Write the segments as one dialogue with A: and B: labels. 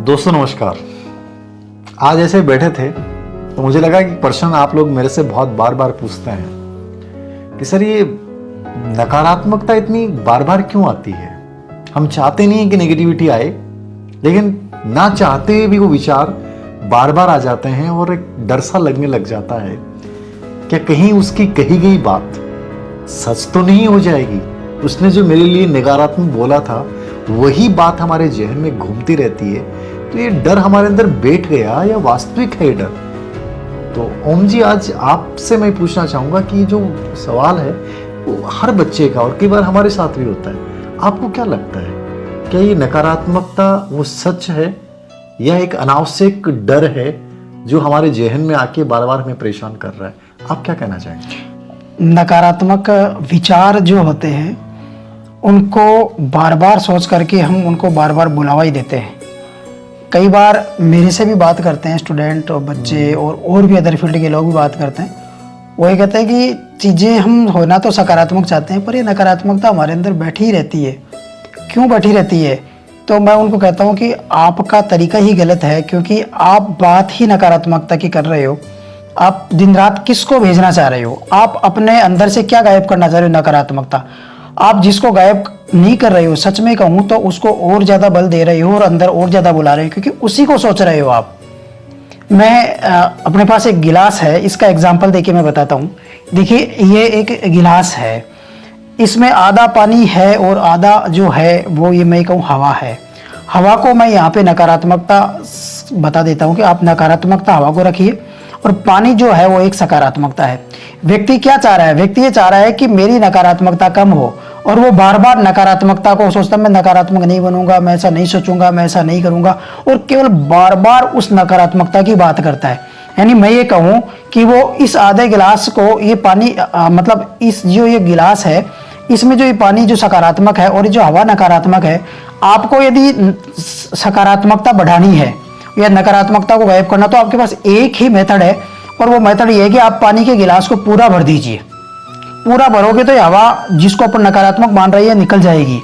A: दोस्तों नमस्कार। आज ऐसे बैठे थे तो मुझे लगा कि प्रश्न आप लोग मेरे से बहुत बार बार पूछते हैं कि सर ये नकारात्मकता इतनी बार बार क्यों आती है। हम चाहते नहीं है कि नेगेटिविटी आए, लेकिन ना चाहते हुए भी वो विचार बार बार आ जाते हैं और एक डर सा लगने लग जाता है क्या कहीं उसकी कही गई बात सच तो नहीं हो जाएगी। उसने जो मेरे लिए नकारात्मक बोला था वही बात हमारे जहन में घूमती रहती है, तो ये डर हमारे अंदर बैठ गया या वास्तविक है ये डर। तो ओम जी, आज आपसे मैं पूछना चाहूंगा कि जो सवाल है वो हर बच्चे का और कई बार हमारे साथ भी होता है। आपको क्या लगता है, क्या ये नकारात्मकता वो सच है या एक अनावश्यक डर है जो हमारे जहन में आके बार बार हमें परेशान कर रहा है? आप क्या कहना चाहेंगे?
B: नकारात्मक विचार जो होते हैं उनको बार बार सोच करके हम उनको बार बार बुलावा ही देते हैं। कई बार मेरे से भी बात करते हैं स्टूडेंट और बच्चे और भी अदर फील्ड के लोग भी बात करते हैं। वो ये कहते हैं कि चीज़ें हम होना तो सकारात्मक चाहते हैं पर ये नकारात्मकता हमारे अंदर बैठी ही रहती है। क्यों बैठी रहती है? तो मैं उनको कहता हूँ कि आपका तरीका ही गलत है, क्योंकि आप बात ही नकारात्मकता की कर रहे हो। आप दिन रात किसको भेजना चाह रहे हो? आप अपने अंदर से क्या गायब करना चाह रहे हो? नकारात्मकता। आप जिसको गायब नहीं कर रहे हो, सच में कहूँ तो उसको और ज़्यादा बल दे रहे हो और अंदर और ज़्यादा बुला रहे हो, क्योंकि उसी को सोच रहे हो आप। मैं अपने पास एक गिलास है, इसका एग्जाम्पल देके मैं बताता हूँ। देखिए, ये एक गिलास है, इसमें आधा पानी है और आधा जो है वो ये मैं कहूँ हवा है। हवा को मैं यहाँ पे नकारात्मकता बता देता हूँ कि आप नकारात्मकता हवा को रखिए और पानी जो है वो एक सकारात्मकता है। व्यक्ति क्या चाह रहा है? व्यक्ति ये चाह रहा है कि मेरी नकारात्मकता कम हो और वो बार बार नकारात्मकता को सोचता, मैं नकारात्मक नहीं बनूंगा, मैं ऐसा नहीं सोचूंगा, मैं ऐसा नहीं करूंगा, और केवल बार बार उस नकारात्मकता की बात करता है। यानी मैं ये कहूँ कि वो इस आधे गिलास को ये पानी मतलब इस जो ये गिलास है इसमें जो ये पानी जो सकारात्मक है और जो हवा नकारात्मक है, आपको यदि सकारात्मकता बढ़ानी है या नकारात्मकता को गायब करना तो आपके पास एक ही मेथड है, और वो मेथड ये है कि आप पानी के गिलास को पूरा भर दीजिए। पूरा भरोगे तो ये हवा जिसको अपन नकारात्मक मान रही है निकल जाएगी।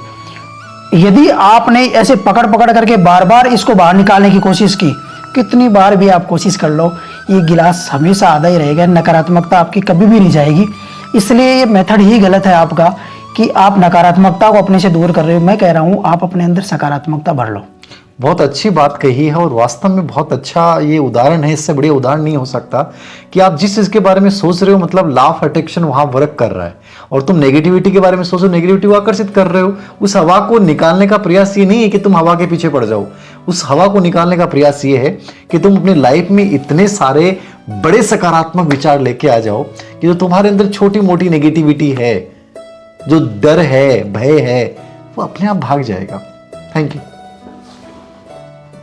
B: यदि आपने ऐसे पकड़ पकड़ करके बार बार इसको बाहर निकालने की कोशिश की, कितनी बार भी आप कोशिश कर लो, ये गिलास हमेशा आधा ही रहेगा, नकारात्मकता आपकी कभी भी नहीं जाएगी। इसलिए ये मेथड ही गलत है आपका कि आप नकारात्मकता को अपने से दूर कर रहे हो। मैं कह रहा हूँ आप अपने अंदर सकारात्मकता भर लो।
A: बहुत अच्छी बात कही है और वास्तव में बहुत अच्छा ये उदाहरण है। इससे बढ़िया उदाहरण नहीं हो सकता कि आप जिस चीज के बारे में सोच रहे हो, मतलब लॉ ऑफ अट्रैक्शन वहां वर्क कर रहा है, और तुम नेगेटिविटी के बारे में सोचो, नेगेटिविटी को आकर्षित कर रहे हो। उस हवा को निकालने का प्रयास ये नहीं है कि तुम हवा के पीछे पड़ जाओ। उस हवा को निकालने का प्रयास ये है कि तुम अपनी लाइफ में इतने सारे बड़े सकारात्मक विचार लेके आ जाओ कि जो तुम्हारे अंदर छोटी मोटी नेगेटिविटी है, जो डर है, भय है, वो अपने आप भाग जाएगा। Thank you.